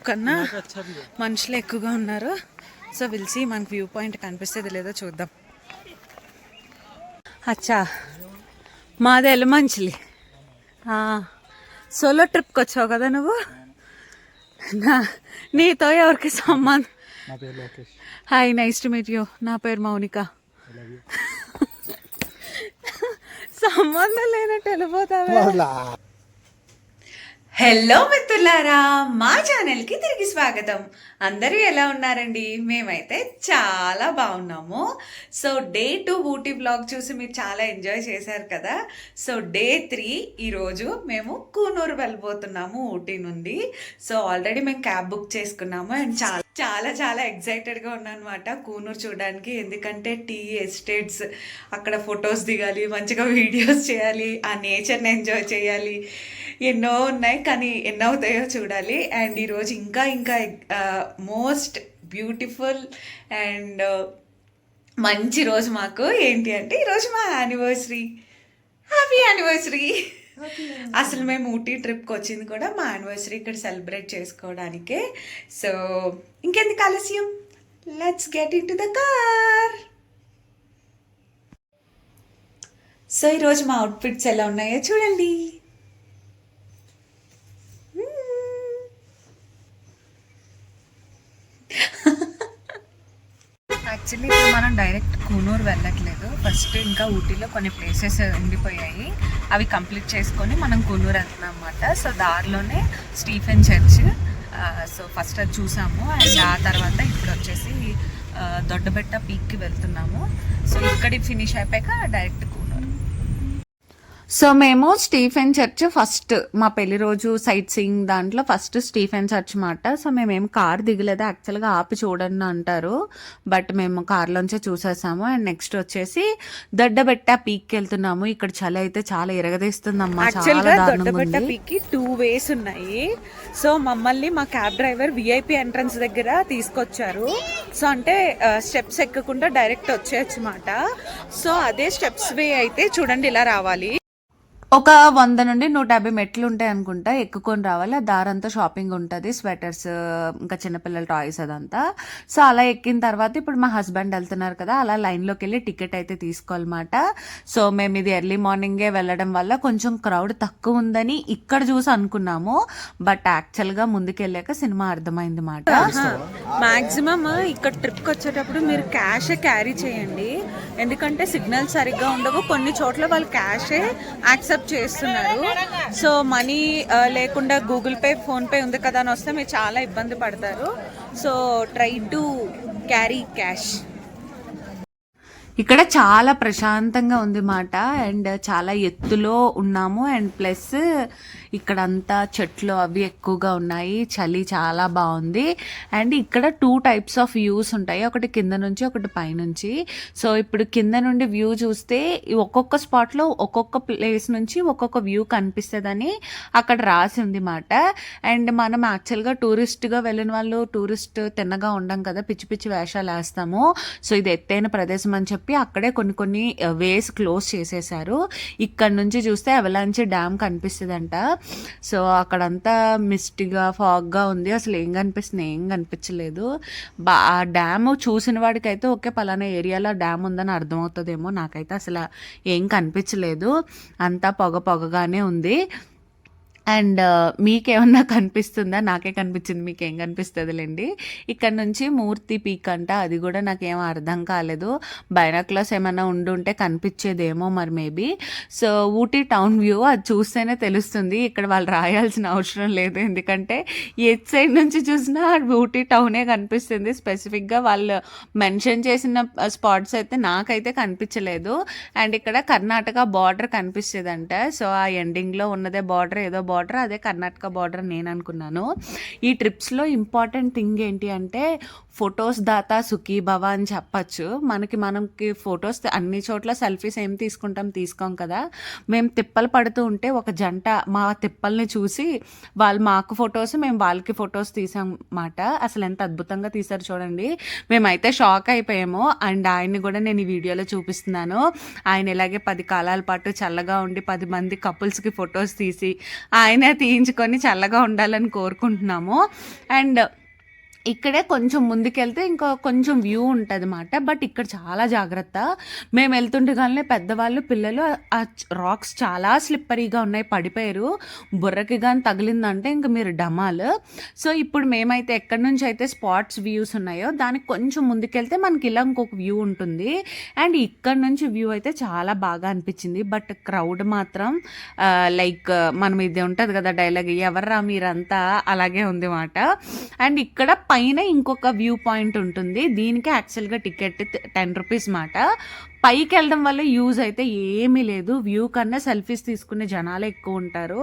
కన్నా మనుషులు ఎక్కువగా ఉన్నారు. సో విల్సి మనకు వ్యూ పాయింట్ కనిపిస్తుంది లేదో చూద్దాం. అచ్చా మాది ఎలమంచిలి. సోలో ట్రిప్కి వచ్చావు కదా నువ్వు. నీతో ఎవరికి సంబంధం? Hi, nice to meet you. నా పేరు మౌనిక. సంబంధం లేనట్టు వెళ్ళిపోతావా? హలో మిత్రులారా, మా ఛానల్కి తిరిగి స్వాగతం. అందరూ ఎలా ఉన్నారండి? మేమైతే చాలా బాగున్నాము. సో డే 2 ఊటీ బ్లాగ్ చూసి మీరు చాలా ఎంజాయ్ చేశారు కదా. సో డే 3 ఈరోజు మేము కూనూరు వెళ్ళిపోతున్నాము ఊటీ నుండి. సో ఆల్రెడీ మేము క్యాబ్ బుక్ చేసుకున్నాము అండ్ చాలా చాలా చాలా ఎక్సైటెడ్గా ఉన్నాను అనమాట కూనూరు చూడడానికి. ఎందుకంటే టీ ఎస్టేట్స్, అక్కడ ఫొటోస్ దిగాలి, మంచిగా వీడియోస్ చేయాలి, ఆ నేచర్ని ఎంజాయ్ చేయాలి, ఎన్నో ఉన్నాయి. కానీ ఎన్నో అవుతాయో చూడాలి. అండ్ ఈరోజు ఇంకా ఇంకా మోస్ట్ బ్యూటిఫుల్ అండ్ మంచి రోజు మాకు. ఏంటి అంటే ఈరోజు మా యానివర్సరీ. Happy anniversary. అసలు మేము ఊటీ ట్రిప్కి వచ్చింది కూడా మా యానివర్సరీ ఇక్కడ సెలబ్రేట్ చేసుకోవడానికే. సో ఇంకెందుకు ఆలస్యం, let's get in to the car. So ఈరోజు మా అవుట్ఫిట్స్ ఎలా ఉన్నాయో చూడండి. యాక్చువల్లీ ఇప్పుడు మనం డైరెక్ట్ కూనూరు వెళ్ళట్లేదు. ఫస్ట్ ఇంకా ఊటీలో కొన్ని ప్లేసెస్ ఉండిపోయాయి, అవి కంప్లీట్ చేసుకొని మనం కూనూరు వెళ్తున్నాం అన్నమాట. సో దారిలోనే స్టీఫెన్ చర్చ్, సో ఫస్ట్ అది చూసాము. అండ్ ఆ తర్వాత ఇప్పుడు వచ్చేసి దొడ్డబెట్ట పీక్కి వెళ్తున్నాము. సో ఇక్కడి ఫినిష్ అయిపోయాక డైరెక్ట్ కూనూరు. సో మేము స్టీఫెన్ చర్చ్ ఫస్ట్ మా పెళ్లి రోజు సైట్ సీయింగ్ దాంట్లో ఫస్ట్ స్టీఫెన్ చర్చ్ మాట. సో మేమేం కార్ దిగలేదు, యాక్చువల్గా ఆపి చూడండి అంటారు, బట్ మేము కార్లోంచే చూసేసాము. అండ్ నెక్స్ట్ వచ్చేసి దొడ్డబెట్ట పీక్కి వెళ్తున్నాము. ఇక్కడ చలి అయితే చాలా ఇరగదీస్తుందమ్మా. దొడ్డబెట్ట పీక్కి 2 ways ఉన్నాయి. సో మమ్మల్ని మా క్యాబ్ డ్రైవర్ VIP ఎంట్రన్స్ దగ్గర తీసుకొచ్చారు. సో అంటే స్టెప్స్ ఎక్కకుండా డైరెక్ట్ వచ్చేయచ్చు మాట. సో అదే స్టెప్స్ వే అయితే చూడండి ఇలా రావాలి. ఒక 100 నుండి 150 మెట్లు ఉంటాయి అనుకుంటా, ఎక్కుకొని రావాలి. ఆ దారంతా షాపింగ్ ఉంటుంది, స్వెటర్స్, ఇంకా చిన్నపిల్లల టాయ్స్ అదంతా. సో అలా ఎక్కిన తర్వాత ఇప్పుడు మా హస్బెండ్ వెళ్తున్నారు కదా, అలా లైన్లోకి వెళ్ళి టికెట్ అయితే తీసుకోవాలన్నమాట. సో మేము ఇది ఎర్లీ మార్నింగే వెళ్ళడం వల్ల కొంచెం క్రౌడ్ తక్కువ ఉందని ఇక్కడ చూసి అనుకున్నాము, బట్ యాక్చువల్గా ముందుకెళ్ళాక సినిమా అర్థమైంది మాట. మాక్సిమం ఇక్కడ ట్రిప్కి వచ్చేటప్పుడు మీరు క్యాషే క్యారీ చేయండి, ఎందుకంటే సిగ్నల్ సరిగ్గా ఉండవు. కొన్ని చోట్ల వాళ్ళు క్యాషే యాక్సెప్ట్ చేస్తున్నారు. సో మనీ లేకుండా గూగుల్ పే, ఫోన్పే ఉంది కదా అని వస్తే మీరు చాలా ఇబ్బంది పడతారు. So try to carry cash. ఇక్కడ చాలా ప్రశాంతంగా ఉంది మాట. అండ్ చాలా ఎత్తులో ఉన్నాము. అండ్ ప్లస్ ఇక్కడంతా చెట్లు అవి ఎక్కువగా ఉన్నాయి, చలి చాలా బాగుంది. అండ్ ఇక్కడ 2 types ఆఫ్ వ్యూస్ ఉంటాయి, ఒకటి కింద నుంచి ఒకటి పైనుంచి. సో ఇప్పుడు కింద నుండి వ్యూ చూస్తే ఒక్కొక్క స్పాట్లో ఒక్కొక్క ప్లేస్ నుంచి ఒక్కొక్క వ్యూ కనిపిస్తుందని అక్కడ రాసి ఉంది మాట. అండ్ మనం యాక్చువల్గా టూరిస్ట్గా వెళ్ళిన వాళ్ళు, టూరిస్ట్ తిన్నగా ఉండం కదా, పిచ్చి పిచ్చి వేషాలు వేస్తాము. సో ఇది ఎత్తైన ప్రదేశం అని చెప్పి అక్కడే కొన్ని వేస్ క్లోజ్ చేసేసారు. ఇక్కడ నుంచి చూస్తే అవలాంచి డ్యామ్ కనిపిస్తుందంట. సో అక్కడంతా మిస్టీగా, ఫాగ్గా ఉంది, అసలు ఏం కనిపిస్తుంది, ఏం కనిపించలేదు. ఆ డ్యామ్ చూసిన వాడికైతే ఓకే పలానా ఏరియాలో డ్యామ్ ఉందని అర్థమవుతుందేమో, నాకైతే అసలు ఏం కనిపించలేదు, అంతా పొగగానే ఉంది. అండ్ మీకేమన్నా కనిపిస్తుందా? నాకే కనిపించింది, మీకేం కనిపిస్తుందిలేండి. ఇక్కడ నుంచి మూర్తి పీక్ అంట, అది కూడా నాకేం అర్థం కాలేదు. బైనాక్యులర్స్ ఏమైనా ఉండుంటే కనిపించేదేమో మరి maybe. So Ooty town view అది చూస్తేనే తెలుస్తుంది, ఇక్కడ వాళ్ళు రాయాల్సిన అవసరం లేదు, ఎందుకంటే ఎట్ సైడ్ నుంచి చూసినా ఊటీ టౌనే కనిపిస్తుంది. స్పెసిఫిక్గా వాళ్ళు మెన్షన్ చేసిన స్పాట్స్ అయితే నాకైతే కనిపించలేదు. అండ్ ఇక్కడ కర్ణాటక బార్డర్ కనిపిస్తుందంట. సో ఆ ఎండింగ్లో ఉన్నదే బార్డర్, ఏదో బార్డర్, అదే కర్ణాటక బార్డర్ నేను అనుకున్నాను. ఈ ట్రిప్స్లో ఇంపార్టెంట్ థింగ్ ఏంటి అంటే ఫొటోస్ దాతా సుఖీ భవ అని చెప్పచ్చు. మనకి ఫొటోస్ అన్ని చోట్ల సెల్ఫీస్ ఏం తీసుకోం కదా. మేము తిప్పలు పడుతూ ఉంటే ఒక జంట మా తిప్పల్ని చూసి వాళ్ళు మాకు ఫొటోస్, మేము వాళ్ళకి ఫొటోస్ తీసాం మాట. అసలు ఎంత అద్భుతంగా తీశారు చూడండి, మేమైతే షాక్ అయిపోయాము. అండ్ ఆయన్ని కూడా నేను ఈ వీడియోలో చూపిస్తున్నాను. ఆయన ఇలాగే 10 కాలాల పాటు చల్లగా ఉండి 10 మంది కపుల్స్కి ఫొటోస్ తీసి ఆయనే తీయించుకొని చల్లగా ఉండాలని కోరుకుంటున్నాము. అండ్ ఇక్కడే కొంచెం ముందుకెళ్తే ఇంకా కొంచెం వ్యూ ఉంటదన్నమాట. బట్ ఇక్కడ చాలా జాగ్రత్త. మేము వెళ్తుండగానే పెద్దవాళ్ళు, పిల్లలు ఆ రాక్స్ చాలా స్లిప్పరీగా ఉన్నాయి, పడిపోయారు. బుర్రకి గాని తగిలిందంటే ఇంక మీరు డమాల్. సో ఇప్పుడు మేమైతే ఎక్కడి నుంచి అయితే స్పాట్స్ వ్యూస్ ఉన్నాయో దానికి కొంచెం ముందుకెళ్తే మనకి ఇలా ఇంకొక వ్యూ ఉంటుంది. అండ్ ఇక్కడ నుంచి వ్యూ అయితే చాలా బాగా అనిపించింది. బట్ క్రౌడ్ మాత్రం లైక్ మనం ఇది ఉంటుంది కదా డైలాగ్, ఎవర్రా మీరంతా, అలాగే ఉంది మాట. అండ్ ఇక్కడ పైన ఇంకొక వ్యూ పాయింట్ ఉంటుంది. దీనికి యాక్చువల్గా టికెట్ 10 రూపీస్ మాట. పైకి వెళ్ళడం వల్ల యూజ్ అయితే ఏమీ లేదు. వ్యూ కన్నా సెల్ఫీస్ తీసుకునే జనాలు ఎక్కువ ఉంటారు.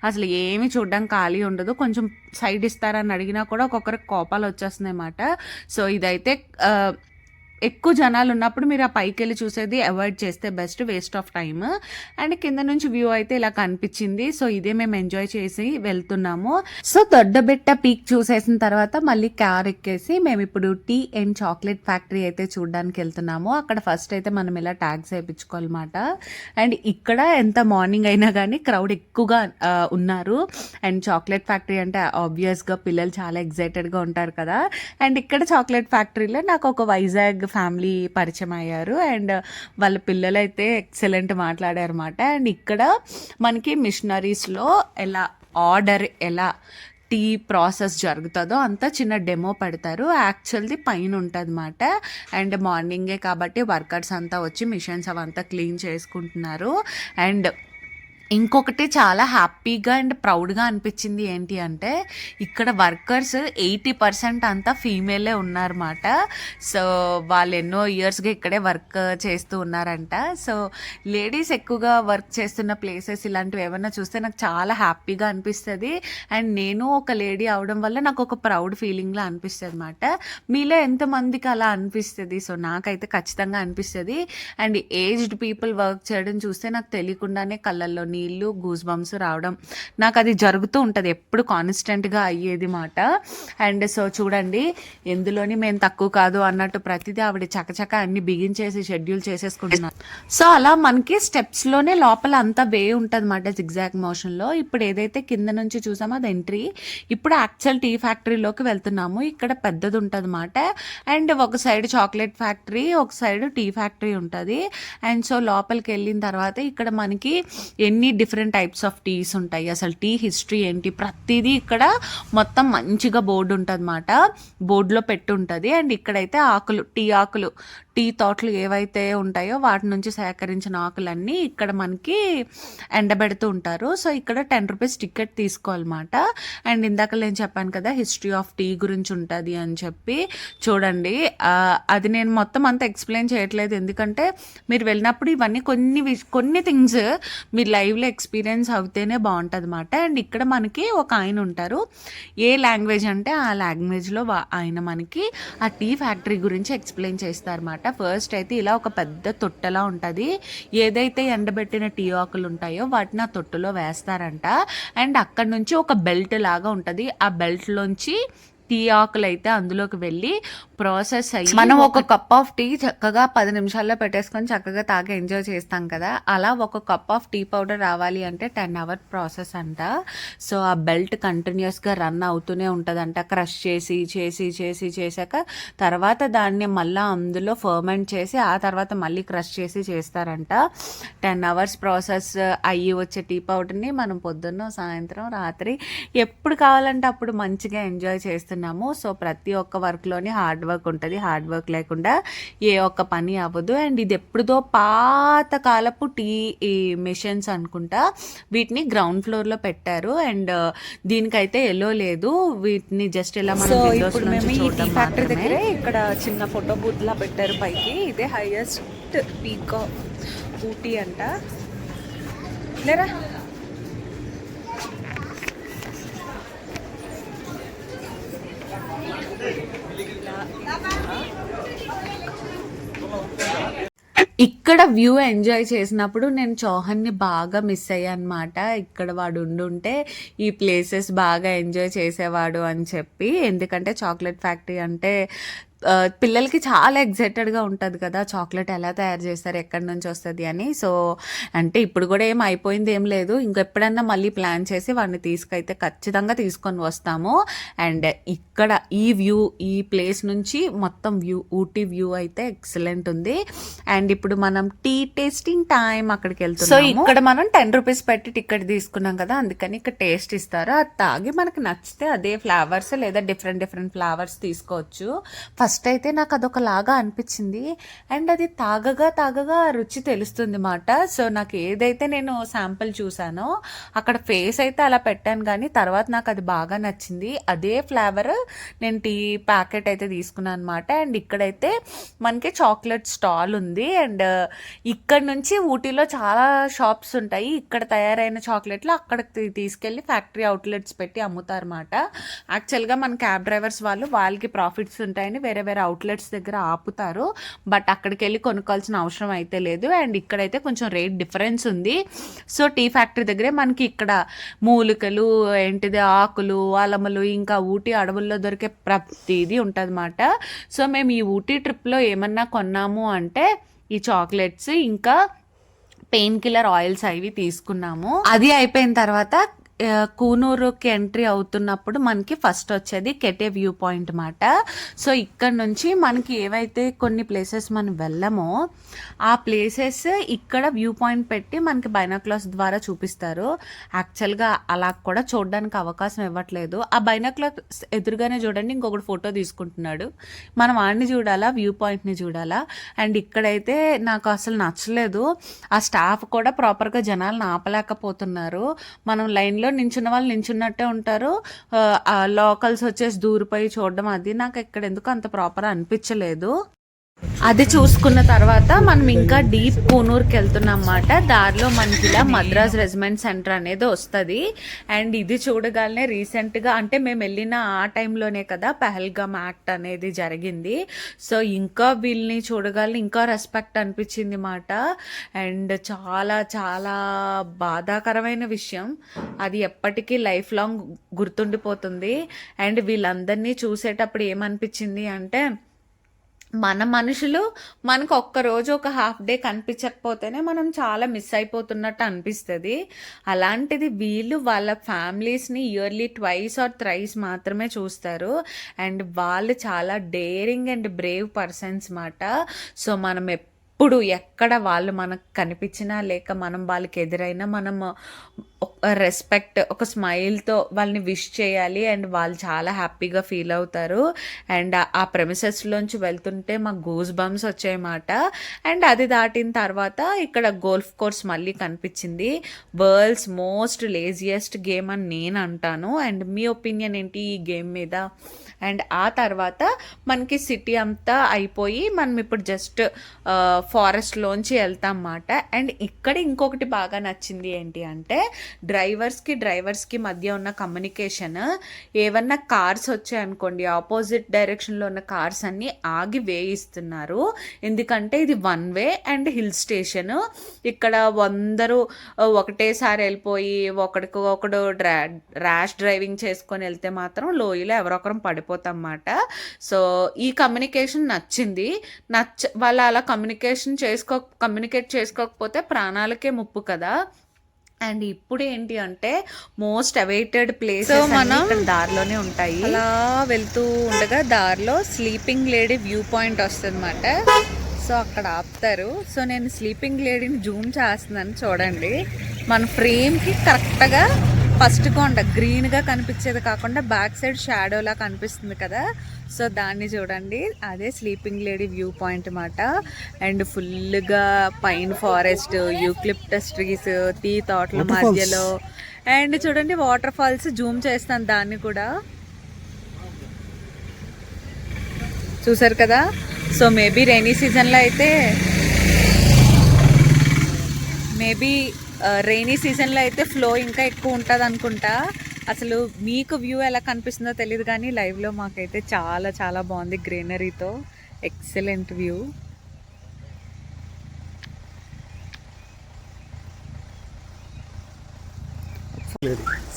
అసలు ఏమీ చూడడం ఖాళీ ఉండదు. కొంచెం సైడ్ ఇస్తారని అడిగినా కూడా ఒక్కొక్కరికి కోపాలు వచ్చేస్తున్నాయి మాట. సో ఇదైతే ఎక్కువ జనాలు ఉన్నప్పుడు మీరు ఆ పైకి వెళ్ళి చూసేది అవాయిడ్ చేస్తే best, waste of time. And కింద నుంచి వ్యూ అయితే ఇలా కనిపించింది. సో ఇదే మేము ఎంజాయ్ చేసి వెళ్తున్నాము. సో దొడ్డబెట్ట పీక్ చూసేసిన తర్వాత మళ్ళీ కార్ ఎక్కేసి మేము ఇప్పుడు టీ అండ్ చాక్లెట్ ఫ్యాక్టరీ అయితే చూడడానికి వెళ్తున్నాము. అక్కడ ఫస్ట్ అయితే మనం ఇలా ట్యాగ్స్ వేయించుకోవాలన్నమాట. అండ్ ఇక్కడ ఎంత మార్నింగ్ అయినా కానీ క్రౌడ్ ఎక్కువగా ఉన్నారు. అండ్ చాక్లెట్ ఫ్యాక్టరీ అంటే ఆబ్వియస్గా పిల్లలు చాలా ఎగ్జైటెడ్గా ఉంటారు కదా. అండ్ ఇక్కడ చాక్లెట్ ఫ్యాక్టరీలో నాకు ఒక వైజాగ్ ఫ్యామిలీ పరిచయం అయ్యారు. అండ్ వాళ్ళ పిల్లలు అయితే ఎక్సలెంట్ మాట్లాడారు అన్నమాట. అండ్ ఇక్కడ మనకి మిషనరీస్లో ఎలా టీ ప్రాసెస్ జరుగుతుందో అంతా చిన్న డెమో పెడతారు. యాక్చువల్ది పైన ఉంటుంది అన్నమాట. అండ్ మార్నింగే కాబట్టి వర్కర్స్ అంతా వచ్చి మిషన్స్ అవంతా క్లీన్ చేసుకుంటున్నారు. అండ్ ఇంకొకటి చాలా హ్యాపీగా అండ్ ప్రౌడ్గా అనిపించింది ఏంటి అంటే ఇక్కడ వర్కర్స్ 80% అంతా ఫీమేలే ఉన్నారన్నమాట. సో వాళ్ళు ఎన్నో ఇయర్స్గా ఇక్కడే వర్క్ చేస్తూ ఉన్నారంట. సో లేడీస్ ఎక్కువగా వర్క్ చేస్తున్న ప్లేసెస్ ఇలాంటివి ఏమైనా చూస్తే నాకు చాలా హ్యాపీగా అనిపిస్తుంది. అండ్ నేను ఒక లేడీ అవడం వల్ల నాకు ఒక ప్రౌడ్ ఫీలింగ్లా అనిపిస్తుంది అన్నమాట. మీలో ఎంతమందికి అలా అనిపిస్తుంది? సో నాకైతే ఖచ్చితంగా అనిపిస్తుంది. అండ్ ఏజ్డ్ పీపుల్ వర్క్ చేయడం చూస్తే నాకు తెలియకుండానే కళ్ళల్లో నీళ్ళు, గూస్ బంప్స్ రావడం, నాకు అది జరుగుతూ ఉంటుంది ఎప్పుడు, కాన్స్టెంట్గా అయ్యేది మాట. అండ్ సో చూడండి, ఎందులోని మేము తక్కువ కాదు అన్నట్టు ప్రతిదీ ఆవిడ చకచక అన్ని బిగించేసి షెడ్యూల్ చేసేసుకుంటున్నారు. సో అలా మనకి స్టెప్స్లోనే లోపల అంతా వే ఉంటుంది అన్నమాట, జిగ్జాగ్ మోషన్లో. ఇప్పుడు ఏదైతే కింద నుంచి చూసామో అది ఎంట్రీ. ఇప్పుడు యాక్చువల్ టీ ఫ్యాక్టరీలోకి వెళ్తున్నాము. ఇక్కడ పెద్దది ఉంటుంది అన్నమాట. అండ్ ఒక సైడ్ చాక్లెట్ ఫ్యాక్టరీ, ఒక సైడ్ టీ ఫ్యాక్టరీ ఉంటుంది. అండ్ సో లోపలికి వెళ్ళిన తర్వాత ఇక్కడ మనకి ఎన్ని డిఫరెంట్ టైప్స్ ఆఫ్ టీస్ ఉంటాయి, అసలు టీ హిస్టరీ ఏంటి, ప్రతిదీ ఇక్కడ మొత్తం మంచిగా బోర్డు ఉంటుంది అన్నమాట. బోర్డులో పెట్టి ఉంటుంది. అండ్ ఇక్కడైతే ఆకులు, టీ ఆకులు, టీ తోటలు ఏవైతే ఉంటాయో వాటి నుంచి సేకరించిన ఆకులన్నీ ఇక్కడ మనకి ఎండబెడుతూ ఉంటారు. సో ఇక్కడ 10 రూపీస్ టికెట్ తీసుకోవాలన్నమాట. అండ్ ఇందాక నేను చెప్పాను కదా హిస్టరీ ఆఫ్ టీ గురించి ఉంటుంది అని చెప్పి, చూడండి అది నేను మొత్తం అంతా ఎక్స్ప్లెయిన్ చేయట్లేదు, ఎందుకంటే మీరు వెళ్ళినప్పుడు ఇవన్నీ కొన్ని థింగ్స్ మీరు లైవ్లో ఎక్స్పీరియన్స్ అవుతేనే బాగుంటుంది అన్నమాట. అండ్ ఇక్కడ మనకి ఒక ఆయన ఉంటారు, ఏ లాంగ్వేజ్ అంటే ఆ లాంగ్వేజ్లో ఆయన మనకి ఆ టీ ఫ్యాక్టరీ గురించి ఎక్స్ప్లెయిన్ చేస్తారన్నమాట. ఫస్ట్ అయితే ఇలా ఒక పెద్ద తొట్టెలా ఉంటుంది. ఏదైతే ఎండబెట్టిన టీ ఆకులు ఉంటాయో వాటిని ఆ తొట్టులో వేస్తారంట. అండ్ అక్కడ నుంచి ఒక బెల్ట్ లాగా ఉంటుంది. ఆ బెల్ట్లోంచి టీ ఆకులు అయితే అందులోకి వెళ్ళి ప్రాసెస్ అయ్యి మనం ఒక కప్ ఆఫ్ టీ చక్కగా 10 నిమిషాల్లో పెట్టేసుకొని చక్కగా తాగి ఎంజాయ్ చేస్తాం కదా, అలా ఒక కప్ ఆఫ్ టీ పౌడర్ రావాలి అంటే 10 అవర్ ప్రాసెస్ అంట. సో ఆ బెల్ట్ కంటిన్యూస్గా రన్ అవుతూనే ఉంటుందంట. క్రష్ చేసాక తర్వాత దాన్ని మళ్ళీ అందులో ఫర్మెంట్ చేసి ఆ తర్వాత మళ్ళీ క్రష్ చేసి చేస్తారంట. 10 అవర్స్ ప్రాసెస్ అయ్యి వచ్చే టీ పౌడర్ని మనం పొద్దున్న, సాయంత్రం, రాత్రి ఎప్పుడు కావాలంటే అప్పుడు మంచిగా ఎంజాయ్ చేస్తున్నాము. సో ప్రతి ఒక్క వర్క్లోని హార్డ్ వర్క్ ఉంటుంది. హార్డ్ వర్క్ లేకుండా ఏ ఒక్క పని అవ్వదు. అండ్ ఇది ఎప్పుడుదో పాతకాలపు టీ మిషన్స్ అనుకుంటా, వీటిని గ్రౌండ్ ఫ్లోర్లో పెట్టారు. అండ్ దీనికైతే ఎల్లో లేదు, వీటిని జస్ట్ ఇలా మనం ఫ్యాక్టరీ దగ్గరే ఇక్కడ చిన్న ఫోటో బూత్ లా పెట్టారు పైకి. ఇదే హైయెస్ట్ పీక్ ఆఫ్ ఊటీ అంట. లేరా ఇక్కడ వ్యూ ఎంజాయ్ చేసినప్పుడు నేను చౌహాన్ని బాగా మిస్ అయ్యా అనమాట. ఇక్కడ వాడు ఉండుంటే ఈ ప్లేసెస్ బాగా ఎంజాయ్ చేసేవాడు అని చెప్పి, ఎందుకంటే చాక్లెట్ ఫ్యాక్టరీ అంటే పిల్లలకి చాలా ఎక్సైటెడ్గా ఉంటుంది కదా, చాక్లెట్ ఎలా తయారు చేస్తారు, ఎక్కడి నుంచి వస్తుంది అని. సో అంటే ఇప్పుడు కూడా ఏం అయిపోయింది ఏం లేదు, ఇంకెప్పుడన్నా మళ్ళీ ప్లాన్ చేసి వాడిని తీసుకైతే ఖచ్చితంగా తీసుకొని వస్తాము. అండ్ ఇక్కడ ఈ వ్యూ, ఈ ప్లేస్ నుంచి మొత్తం వ్యూ, ఊటీ వ్యూ అయితే ఎక్సలెంట్ ఉంది. అండ్ ఇప్పుడు మనం టీ టేస్టింగ్ టైం అక్కడికి వెళ్తున్నాం. సో ఇక్కడ మనం 10 రూపీస్ పెట్టి టికెట్ తీసుకున్నాం కదా, అందుకని ఇక్కడ టేస్ట్ ఇస్తారు. అది తాగి మనకి నచ్చితే అదే ఫ్లేవర్స్ లేదా డిఫరెంట్ ఫ్లేవర్స్ తీసుకోవచ్చు. ఫస్ట్ అయితే నాకు అదొకలాగా అనిపించింది, అండ్ అది తాగగా రుచి తెలుస్తుంది మాట. సో నాకు ఏదైతే నేను శాంపుల్ చూసానో అక్కడ ఫేస్ అయితే అలా పెట్టాను, కానీ తర్వాత నాకు అది బాగా నచ్చింది. అదే ఫ్లేవర్ నేను టీ ప్యాకెట్ అయితే తీసుకున్నాను అనమాట. అండ్ ఇక్కడైతే మనకి చాక్లెట్ స్టాల్ ఉంది. అండ్ ఇక్కడ నుంచి ఊటీలో చాలా షాప్స్ ఉంటాయి. ఇక్కడ తయారైన చాక్లెట్లు అక్కడికి తీసుకెళ్ళి ఫ్యాక్టరీ అవుట్లెట్స్ పెట్టి అమ్ముతారన్నమాట. యాక్చువల్గా మన క్యాబ్ డ్రైవర్స్ వాళ్ళకి ప్రాఫిట్స్ ఉంటాయని వేరే అవుట్లెట్స్ దగ్గర ఆపుతారు, బట్ అక్కడికి వెళ్ళి కొనుక్కోవాల్సిన అవసరం అయితే లేదు. అండ్ ఇక్కడైతే కొంచెం రేట్ డిఫరెన్స్ ఉంది. సో టీ ఫ్యాక్టరీ దగ్గరే మనకి ఇక్కడ మూలికలు, ఏంటిది ఆకులు, అలములు, ఇంకా ఊటీ అడవుల్లో దొరికే ప్రతిదీ ఉంటుందన్నమాట. సో మేము ఈ ఊటీ ట్రిప్లో ఏమన్నా కొన్నాము అంటే ఈ చాక్లెట్స్, ఇంకా పెయిన్ కిల్లర్ ఆయిల్స్ అవి తీసుకున్నాము. అది అయిపోయిన తర్వాత కూనూరుకి ఎంట్రీ అవుతున్నప్పుడు మనకి ఫస్ట్ వచ్చేది కెటే వ్యూ పాయింట్ మాట. సో ఇక్కడ నుంచి మనకి ఏవైతే కొన్ని ప్లేసెస్ మనం వెళ్ళామో ఆ ప్లేసెస్ ఇక్కడ వ్యూ పాయింట్ పెట్టి మనకి బైనాక్యులర్స్ ద్వారా చూపిస్తారు. యాక్చువల్గా అలా కూడా చూడడానికి అవకాశం ఇవ్వట్లేదు. ఆ బైనాక్యులర్స్ ఎదురుగానే చూడండి, ఇంకొకటి ఫోటో తీసుకుంటున్నాడు. మనం వాడిని చూడాలా, వ్యూ పాయింట్ని చూడాలా. అండ్ ఇక్కడైతే నాకు అసలు నచ్చలేదు, ఆ స్టాఫ్ కూడా ప్రాపర్గా జనాలను ఆపలేకపోతున్నారు. మనం లైన్లో నించున్న వాళ్ళు నించున్నట్టే ఉంటారు, లోకల్స్ వచ్చేసి దూరిపోయి చూడడం, అది నాకు ఇక్కడ ఎందుకు అంత ప్రాపర్ అనిపించలేదు. అది చూసుకున్న తర్వాత మనం ఇంకా డీప్ కూనూరుకి వెళ్తున్నాం అన్నమాట. దారిలో మనకి ఇలా మద్రాస్ రెజిమెంట్ సెంటర్ అనేది వస్తుంది. అండ్ ఇది చూడగానే రీసెంట్గా, అంటే మేము వెళ్ళిన ఆ టైంలోనే కదా పహల్గామ్ యాక్ట్ అనేది జరిగింది. సో ఇంకా వీళ్ళని చూడగానే ఇంకా రెస్పెక్ట్ అనిపించింది మాట. అండ్ చాలా చాలా బాధాకరమైన విషయం, అది ఎప్పటికీ లైఫ్ లాంగ్ గుర్తుండిపోతుంది. అండ్ వీళ్ళందరినీ చూసేటప్పుడు ఏమనిపించింది అంటే, మన మనుషులు మనకు ఒక్కరోజు ఒక హాఫ్ డే కనిపించకపోతేనే మనం చాలా మిస్ అయిపోతున్నట్టు అనిపిస్తుంది. అలాంటిది వీళ్ళు వాళ్ళ ఫ్యామిలీస్ని ఇయర్లీ 2 or 3 మాత్రమే చూస్తారు. అండ్ వాళ్ళు చాలా డేరింగ్ అండ్ బ్రేవ్ పర్సన్స్ మాట. సో మనం ఎప్పుడు ఎక్కడ వాళ్ళు మనకు కనిపించినా లేక మనం వాళ్ళకి ఎదురైనా మనం రెస్పెక్ట్, ఒక స్మైల్తో వాళ్ళని విష్ చేయాలి. అండ్ వాళ్ళు చాలా హ్యాపీగా ఫీల్ అవుతారు. అండ్ ఆ ప్రెమిసెస్లోంచి వెళ్తుంటే మాకు గూస్ బంప్స్ వచ్చాయన్నమాట. అండ్ అది దాటిన తర్వాత ఇక్కడ గోల్ఫ్ కోర్స్ మళ్ళీ కనిపించింది. వరల్డ్స్ మోస్ట్ లేజియెస్ట్ గేమ్ అని నేను అంటాను. అండ్ మీ ఒపీనియన్ ఏంటి ఈ గేమ్ మీద? అండ్ ఆ తర్వాత మనకి సిటీ అంతా అయిపోయి మనం ఇప్పుడు జస్ట్ ఫారెస్ట్లోంచి వెళ్తాం అన్నమాట. అండ్ ఇక్కడ ఇంకొకటి బాగా నచ్చింది ఏంటి అంటే, డ్రైవర్స్కి మధ్య ఉన్న కమ్యూనికేషన్. ఏమన్నా కార్స్ వచ్చాయనుకోండి, ఆపోజిట్ డైరెక్షన్లో ఉన్న కార్స్ అన్నీ ఆగి వేయిస్తున్నారు. ఎందుకంటే ఇది 1 వే అండ్ హిల్ స్టేషన్. ఇక్కడ అందరూ ఒకటేసారి వెళ్ళిపోయి ఒకడు ర్యాష్ డ్రైవింగ్ చేసుకొని వెళ్తే మాత్రం లోయలో ఎవరొకరం పడిపోతాం అన్నమాట. సో ఈ కమ్యూనికేషన్ నచ్చింది. వాళ్ళు అలా కమ్యూనికేట్ చేసుకోకపోతే ప్రాణాలకే ముప్పు కదా. అండ్ ఇప్పుడు ఏంటి అంటే మోస్ట్ అవైటెడ్ ప్లేస్ మనం దారిలోనే ఉంటాయి. అలా వెళ్తూ ఉండగా దారిలో స్లీపింగ్ లేడీ వ్యూ పాయింట్ వస్తుంది అన్నమాట. సో అక్కడ ఆపుతారు. సో నేను స్లీపింగ్ లేడీని జూమ్ చేస్తున్నాను చూడండి. మన ఫ్రేమ్కి కరెక్ట్గా ఫస్ట్ కొండ గ్రీన్గా కనిపించేది కాకుండా బ్యాక్ సైడ్ షాడోలా కనిపిస్తుంది కదా, సో దాన్ని చూడండి, అదే స్లీపింగ్ లేడీ వ్యూ పాయింట్ అన్నమాట. అండ్ ఫుల్గా pine forest, eucalyptus trees, tea తోటల మధ్యలో. అండ్ చూడండి వాటర్ ఫాల్స్, జూమ్ చేస్తాను దాన్ని కూడా, చూసారు కదా. సో మేబీ రైనీ సీజన్లో అయితే ఫ్లో ఇంకా ఎక్కువ ఉంటుంది అనుకుంటా. అసలు మీకు వ్యూ ఎలా కనిపిస్తుందో తెలియదు, కానీ లైవ్లో మాకైతే చాలా చాలా బాగుంది గ్రీనరీతో. Excellent view.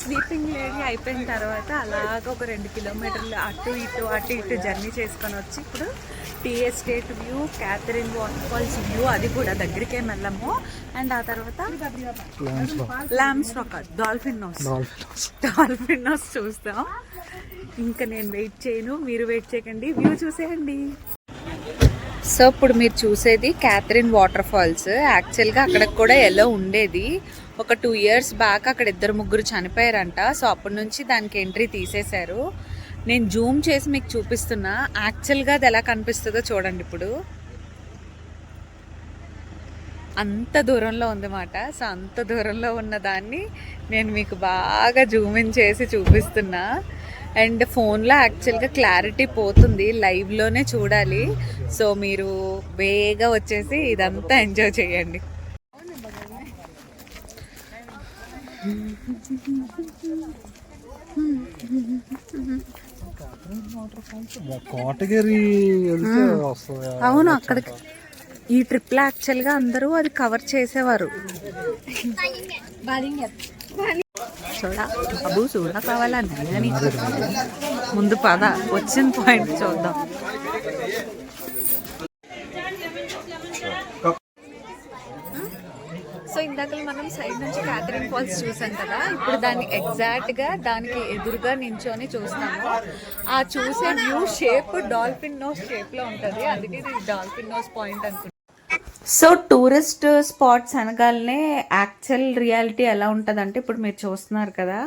స్లీపింగ్ లేడీ అయిపోయిన తర్వాత అలాగ ఒక 2 కిలోమీటర్లు అటు ఇటు జర్నీ చేసుకొని వచ్చి ఇప్పుడు tea estate view, Catherine water falls view, అది కూడా దగ్గరికే వెళ్ళము. అండ్ ఆ తర్వాత ల్యామ్స్ రాక్, డాల్ఫిన్ నోస్ చూస్తాం. ఇంకా నేను వెయిట్ చేయను, మీరు వెయిట్ చేయకండి, వ్యూ చూసేయండి. సో ఇప్పుడు మీరు చూసేది క్యాథరిన్ వాటర్ ఫాల్స్. యాక్చువల్గా అక్కడికి కూడా ఎలా ఉండేది, ఒక 2 years బ్యాక్ అక్కడ 2-3 చనిపోయారంట. సో అప్పటి నుంచి దానికి ఎంట్రీ తీసేశారు. నేను జూమ్ చేసి మీకు చూపిస్తున్నా, యాక్చువల్గా అది ఎలా కనిపిస్తుందో చూడండి. ఇప్పుడు అంత దూరంలో ఉందన్నమాట. సో అంత దూరంలో ఉన్న దాన్ని నేను మీకు బాగా జూమ్ ఇన్ చేసి చూపిస్తున్నా. అండ్ ఫోన్లో యాక్చువల్గా క్లారిటీ పోతుంది, లైవ్లోనే చూడాలి. సో మీరు వేగా వచ్చేసి ఇదంతా ఎంజాయ్ చేయండి. అవును, అక్కడికి ఈ ట్రిప్లో యాక్చువల్గా అందరూ అది కవర్ చేసేవారు. చూడా బాబు, చూడా కావాలా నీకు? ముందు పద, వచ్చిన పాయింట్ చూద్దాం. సో ఇందాక మనం సైడ్ నుంచి క్యాథరిన్ ఫాల్స్ చూసాం కదా, ఇప్పుడు దాన్ని ఎగ్జాక్ట్గా దానికి ఎదురుగా నించొని చూస్తాము. ఆ చూసే వ్యూ షేప్ డాల్ఫిన్ నోస్ షేప్లో ఉంటుంది, అందుకే ఇది డాల్ఫిన్ నోస్ పాయింట్ అనుకుంటున్నాను. సో టూరిస్ట్ స్పాట్స్ అనగానే యాక్చువల్ రియాలిటీ ఎలా ఉంటుందంటే, ఇప్పుడు మీరు చూస్తున్నారు కదా,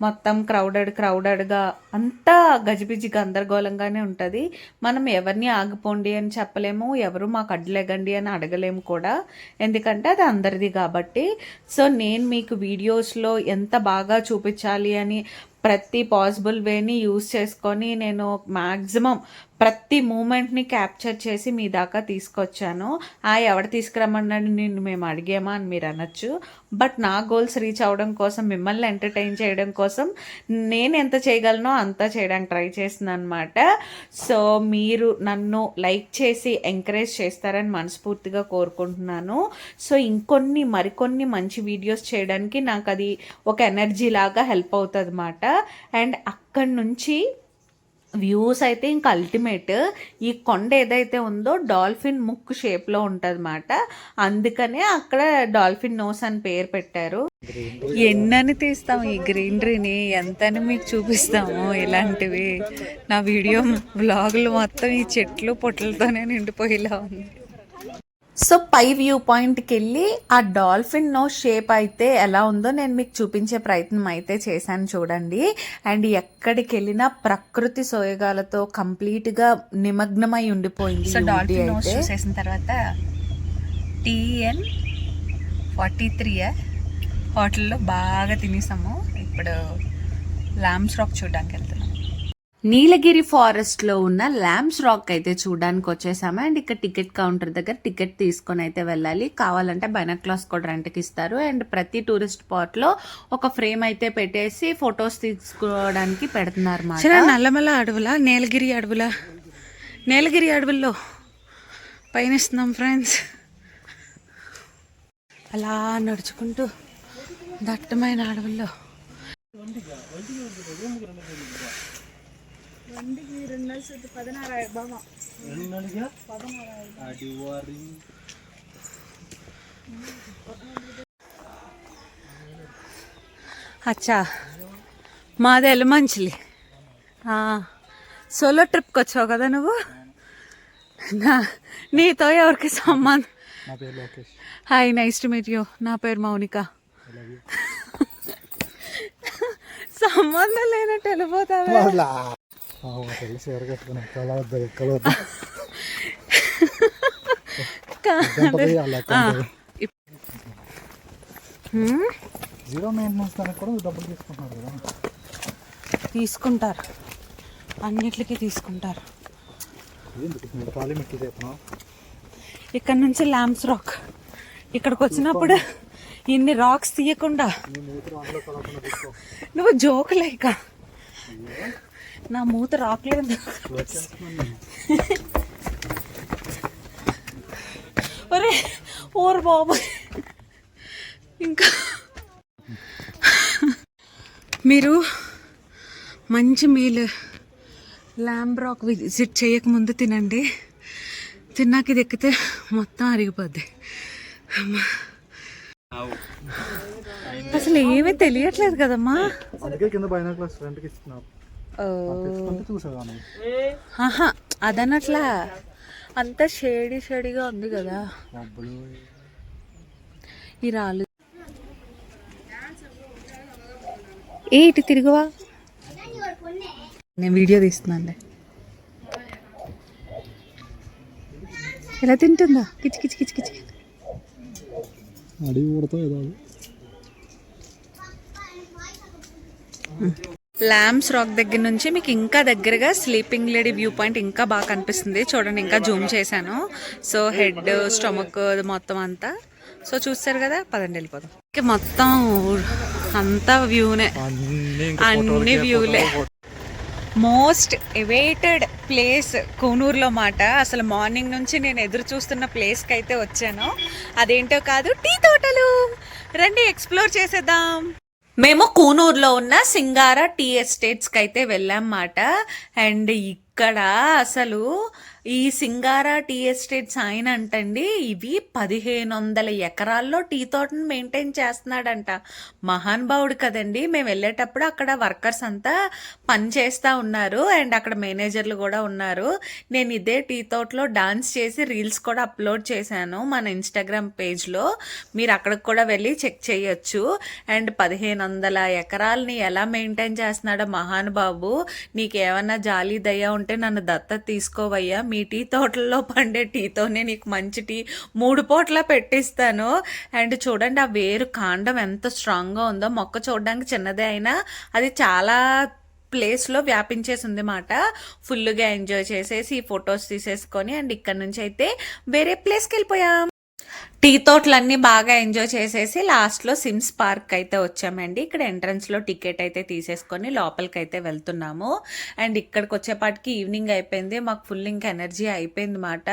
మొత్తం క్రౌడెడ్గా అంతా గజిబిజి గందరగోళంగానే ఉంటుంది. మనం ఎవరిని ఆగిపోండి అని చెప్పలేము, ఎవరు మాకు అడ్డులేగండి అని అడగలేము కూడా, ఎందుకంటే అది అందరిది కాబట్టి. సో నేను మీకు వీడియోస్లో ఎంత బాగా చూపించాలి అని ప్రతి పాసిబుల్ వేని యూజ్ చేసుకొని నేను మ్యాక్సిమం ప్రతి మూమెంట్ని క్యాప్చర్ చేసి మీ దాకా తీసుకొచ్చాను. ఎవరు తీసుకురమ్మన్నాడు నేను మేము అడిగామా అని మీరు అనొచ్చు, బట్ నా గోల్స్ రీచ్ అవ్వడం కోసం, మిమ్మల్ని ఎంటర్టైన్ చేయడం కోసం నేను ఎంత చేయగలనో అంతా చేయడానికి ట్రై చేస్తున్నాను అనమాట. సో మీరు నన్ను లైక్ చేసి ఎంకరేజ్ చేస్తారని మనస్ఫూర్తిగా కోరుకుంటున్నాను. సో మరికొన్ని మంచి వీడియోస్ చేయడానికి నాకు అది ఒక ఎనర్జీ లాగా హెల్ప్ అవుతుంది అన్నమాట. అండ్ అక్కడి నుంచి వ్యూస్ అయితే ఇంకా అల్టిమేట్. ఈ కొండ ఏదైతే ఉందో డాల్ఫిన్ ముక్కు షేప్లో ఉంటుంది అన్నమాట, అందుకనే అక్కడ డాల్ఫిన్ నోస్ అని పేరు పెట్టారు. ఎన్నని తీస్తాము ఈ గ్రీనరీని, ఎంతని మీకు చూపిస్తాము ఇలాంటివి. నా వీడియో వ్లాగులు మొత్తం ఈ చెట్లు పొట్లతోనే నిండిపోయేలా ఉంది. సో పై వ్యూ పాయింట్కి వెళ్ళి ఆ డాల్ఫిన్ నోస్ షేప్ అయితే ఎలా ఉందో నేను మీకు చూపించే ప్రయత్నం అయితే చేశాను, చూడండి. అండ్ ఎక్కడికి వెళ్ళినా ప్రకృతి సోయగాలతో కంప్లీట్గా నిమగ్నమై ఉండిపోయింది. సో డాల్ఫిన్ నోస్ చూసేసిన తర్వాత TN 43 హోటల్లో బాగా తినేసాము. ఇప్పుడు ల్యామ్స్ రాక్ చూడడానికి వెళ్తున్నాం. నీలగిరి ఫారెస్ట్లో ఉన్న ల్యామ్స్ రాక్ అయితే చూడడానికి వచ్చేసాము. అండ్ ఇక్కడ టికెట్ కౌంటర్ దగ్గర టికెట్ తీసుకొని అయితే వెళ్ళాలి. కావాలంటే బైనాక్యులర్స్ కూడా రెంట్కి ఇస్తారు. అండ్ ప్రతి టూరిస్ట్ స్పాట్లో ఒక ఫ్రేమ్ అయితే పెట్టేసి ఫొటోస్ తీసుకోవడానికి పెడుతున్నారు అన్నమాట. నల్లమల అడవుల నీలగిరి అడవుల్లో పయనిస్తున్నాం ఫ్రెండ్స్. అలా నడుచుకుంటూ దట్టమైన అడవుల్లో. అచ్చా, మాది ఎలమంచిలి. సోలో ట్రిప్కి వచ్చావు కదా నువ్వు, నీతో ఎవరికి సంబంధం? Hi, nice to meet you. నా పేరు మౌనిక. సంబంధం లేనట్టు వెళ్ళిపోతావా? తీసుకుంటారు, అన్నిటికీ తీసుకుంటారు. ఇక్కడ నుంచి ల్యామ్స్ రాక్, ఇక్కడికి వచ్చినప్పుడు ఇన్ని రాక్స్ తీయకుండా నువ్వు జోకులేక నా మూత రాకలేదు. ఒరే ఓరు బాబు, ఇంకా మీరు మంచి మీల్ ల్యాంబ్ రాక్ విజిట్ చేయకముందు తినండి. తిన్నాక ఇది ఎక్కితే మొత్తం అరిగిపోద్ది. అసలు ఏమీ తెలియట్లేదు కదమ్మా. అదనట్లా అంతా షేడీగా ఉంది కదా ఈ రాళ్ళు. ఇటు తిరుగువా, నేను వీడియో తీస్తున్నాను. ఎలా తింటుందా కిచ్ కిచ్ కిచ్ కిచ్. ల్యాంబ్స్ రాక్ దగ్గర నుంచి మీకు ఇంకా దగ్గరగా స్లీపింగ్ లేడీ వ్యూ పాయింట్ ఇంకా బాగా కనిపిస్తుంది. చూడండి, ఇంకా జూమ్ చేశాను. సో హెడ్, స్టమక్ మొత్తం అంతా. సో చూస్తారు కదా, పదండి వెళ్ళిపోదాం. మొత్తం అంతా వ్యూనే, అన్ని వ్యూలే. మోస్ట్ ఎవైటెడ్ ప్లేస్ కూనూరులో మాట. అసలు మార్నింగ్ నుంచి నేను ఎదురు చూస్తున్న ప్లేస్కి అయితే వచ్చాను. అదేంటో కాదు, టీ తోటలు. రండి ఎక్స్ప్లోర్ చేసేద్దాం. మేము కూనూరులో ఉన్న సింగార టీ ఎస్టేట్స్కి అయితే వెళ్ళాం మాట. అండ్ ఇక్కడ అసలు ఈ సింగార టీ ఎస్టేట్స్ ఆయన అంటండి, ఇవి 1500 ఎకరాల్లో టీ తోటను మెయింటైన్ చేస్తున్నాడంట. మహానుభావుడు కదండి. మేము వెళ్ళేటప్పుడు అక్కడ వర్కర్స్ అంతా పని చేస్తూ ఉన్నారు అండ్ అక్కడ మేనేజర్లు కూడా ఉన్నారు. నేను ఇదే టీ తోటలో డాన్స్ చేసి రీల్స్ కూడా అప్లోడ్ చేశాను మన ఇన్స్టాగ్రామ్ పేజ్లో. మీరు అక్కడికి కూడా వెళ్ళి చెక్ చేయొచ్చు. అండ్ 1500 ఎకరాలని ఎలా మెయింటైన్ చేస్తున్నాడో మహానుభావు. నీకేమన్నా జాలి దయ ఉంటే నన్ను దత్తత తీసుకోవయ్యా. మీ టీ తోటల్లో పండే టీతోనే నీకు మంచి టీ 3 పూట్ల పెట్టిస్తాను. అండ్ చూడండి, ఆ వేరు కాండం ఎంత స్ట్రాంగ్గా ఉందో. మొక్క చూడడానికి చిన్నదే అయినా అది చాలా ప్లేస్లో వ్యాపించేసి ఉంది మాట. ఫుల్గా ఎంజాయ్ చేసేసి ఫొటోస్ తీసేసుకొని అండ్ ఇక్కడ నుంచి అయితే వేరే ప్లేస్కి వెళ్ళిపోయాం. టీ తోటలన్నీ బాగా ఎంజాయ్ చేసేసి లాస్ట్లో సిమ్స్ పార్క్ అయితే వచ్చామండి. ఇక్కడ ఎంట్రన్స్లో టికెట్ అయితే తీసేసుకొని లోపలికి అయితే వెళ్తున్నాము. అండ్ ఇక్కడికి వచ్చేపాటికి ఈవినింగ్ అయిపోయింది. మాకు ఫుల్ ఇంకా ఎనర్జీ అయిపోయింది మాట.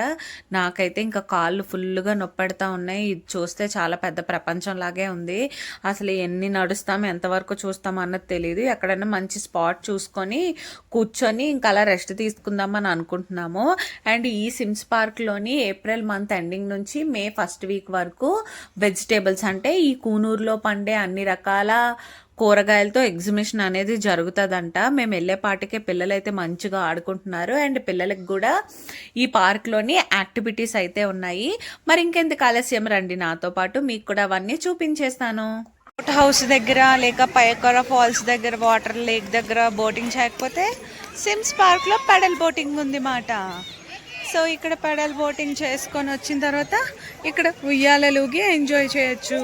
నాకైతే ఇంకా కాళ్ళు ఫుల్గా నొప్పెడతా ఉన్నాయి. ఇది చూస్తే చాలా పెద్ద ప్రపంచం లాగే ఉంది. అసలు ఎన్ని నడుస్తాం, ఎంతవరకు చూస్తాం అన్నది తెలియదు. ఎక్కడైనా మంచి స్పాట్ చూసుకొని కూర్చొని ఇంకా అలా రెస్ట్ తీసుకుందామని అనుకుంటున్నాము. అండ్ ఈ సిమ్స్ పార్క్లోని ఏప్రిల్ మంత్ ఎండింగ్ నుంచి మే ఫస్ట్ వీక్ వరకు వెజిటేబుల్స్ అంటే ఈ కూనూరులో పండే అన్ని రకాల కూరగాయలతో ఎగ్జిబిషన్ అనేది జరుగుతుందంట. మేము వెళ్ళేపాటికే పిల్లలైతే మంచిగా ఆడుకుంటున్నారు. అండ్ పిల్లలకు కూడా ఈ పార్క్లోని యాక్టివిటీస్ అయితే ఉన్నాయి. మరి ఇంకెందుకు ఆలస్యం, రండి నాతో పాటు, మీకు కూడా అవన్నీ చూపించేస్తాను. బోట్ హౌస్ దగ్గర లేక పైకర ఫాల్స్ దగ్గర, వాటర్ లేక్ దగ్గర బోటింగ్ చేయకపోతే సిమ్స్ పార్క్లో పెడల్ బోటింగ్ ఉంది మాట. సో ఇక్కడ పెడల్ బోటింగ్ చేసుకొని వచ్చిన తర్వాత ఇక్కడ ఉయ్యాలలుగి ఎంజాయ్ చేయొచ్చు.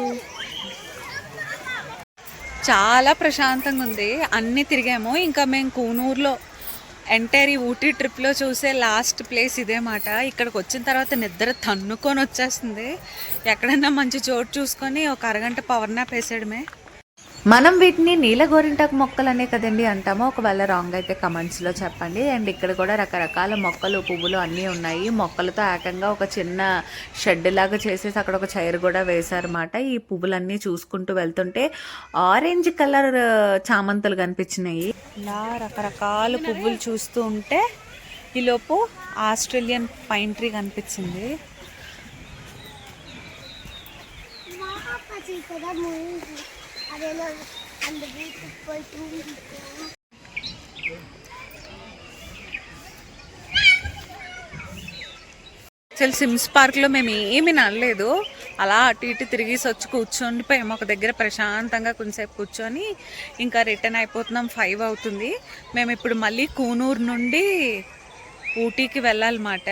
చాలా ప్రశాంతంగా ఉంది. అన్నీ తిరిగాము. ఇంకా మేము కూనూరులో ఎంటైర్ ఊటీ ట్రిప్లో చూసే లాస్ట్ ప్లేస్ ఇదే మాట. ఇక్కడికి వచ్చిన తర్వాత నిద్ర తన్నుకొని వచ్చేస్తుంది. ఎక్కడైనా మంచి చోటు చూసుకొని ఒక అరగంట పవర్ నాప్ వేసేయడమే. మనం వీటిని నీల గోరింటాకు మొక్కలు అనే కదండి అంటాము. ఒకవేళ రాంగ్ అయితే కమెంట్స్లో చెప్పండి. అండ్ ఇక్కడ కూడా రకరకాల మొక్కలు, పువ్వులు అన్నీ ఉన్నాయి. మొక్కలతో ఏకంగా ఒక చిన్న షెడ్ లాగా చేసేసి అక్కడ ఒక చైర్ కూడా వేశారన్నమాట. ఈ పువ్వులన్నీ చూసుకుంటూ వెళ్తుంటే ఆరెంజ్ కలర్ చామంతులు కనిపించినాయి. ఇలా రకరకాల పువ్వులు చూస్తూ ఉంటే ఈలోపు ఆస్ట్రేలియన్ పైన్ ట్రీ కనిపించింది. అసలు సిమ్స్ పార్క్లో మేము ఏమీ నడలేదు. అలా అటు ఇటు తిరిగేసి వచ్చి కూర్చొనిపోయాము ఒక దగ్గర ప్రశాంతంగా కొంచెంసేపు కూర్చొని ఇంకా రిటర్న్ అయిపోతున్నాం. 5 అవుతుంది. మేము ఇప్పుడు మళ్ళీ కూనూరు నుండి ఊటీకి వెళ్ళాలన్నమాట.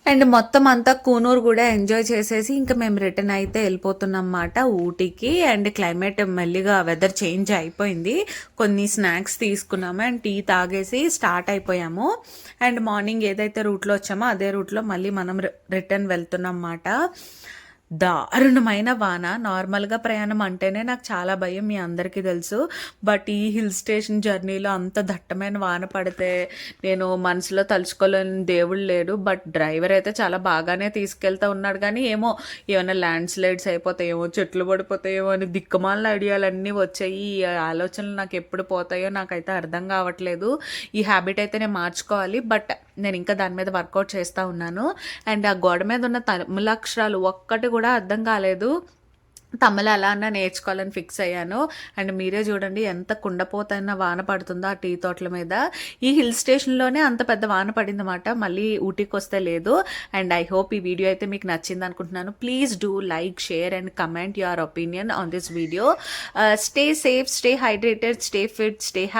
అండ్ మొత్తం అంతా కూనూరు కూడా ఎంజాయ్ చేసేసి ఇంకా మేము రిటర్న్ అయితే వెళ్ళిపోతున్నాం అన్నమాట ఊటీకి. అండ్ క్లైమేట్ మెల్లిగా వెదర్ చేంజ్ అయిపోయింది. కొన్ని స్నాక్స్ తీసుకున్నాము అండ్ టీ తాగేసి స్టార్ట్ అయిపోయాము. అండ్ మార్నింగ్ ఏదైతే రూట్లో వచ్చామో అదే రూట్లో మళ్ళీ మనం రిటర్న్ వెళ్తున్నాం అన్నమాట. దారుణమైన వాన. నార్మల్‌గా ప్రయాణం అంటేనే నాకు చాలా భయం, మీ అందరికీ తెలుసు. బట్ ఈ హిల్ స్టేషన్ జర్నీలో అంత దట్టమైన వాన పడితే నేను మనసులో తలుచుకోలేని దేవుడు లేడు. బట్ డ్రైవర్ అయితే చాలా బాగానే తీసుకెళ్తా ఉన్నాడు కానీ ఏమో ఏమైనా ల్యాండ్ స్లైడ్స్ అయిపోతాయేమో, చెట్లు పడిపోతాయేమో అని దిక్కుమాలిన ఐడియాలన్నీ వచ్చాయి. ఈ ఆలోచనలు నాకు ఎప్పుడు పోతాయో నాకైతే అర్థం కావట్లేదు. ఈ హ్యాబిట్ అయితే నేను మార్చుకోవాలి. బట్ నేను ఇంకా దాని మీద వర్కౌట్ చేస్తూ ఉన్నాను. అండ్ ఆ గోడ మీద ఉన్న తమిళాక్షరాలు ఒక్కటి కూడా అర్థం కాలేదు. తమిళ ఎలా అన్నా నేర్చుకోవాలని ఫిక్స్ అయ్యాను. అండ్ మీరే చూడండి ఎంత కుండపోతైన వాన పడుతుందో ఆ టీ తోటల మీద. ఈ హిల్ స్టేషన్లోనే అంత పెద్ద వాన పడింది అన్నమాట, మళ్ళీ ఊటీకి వస్తే లేదు. అండ్ ఐ హోప్ ఈ వీడియో అయితే మీకు నచ్చింది అనుకుంటున్నాను. Please do like, share and comment your opinion on this video. Stay safe, stay hydrated, stay fit, stay happy.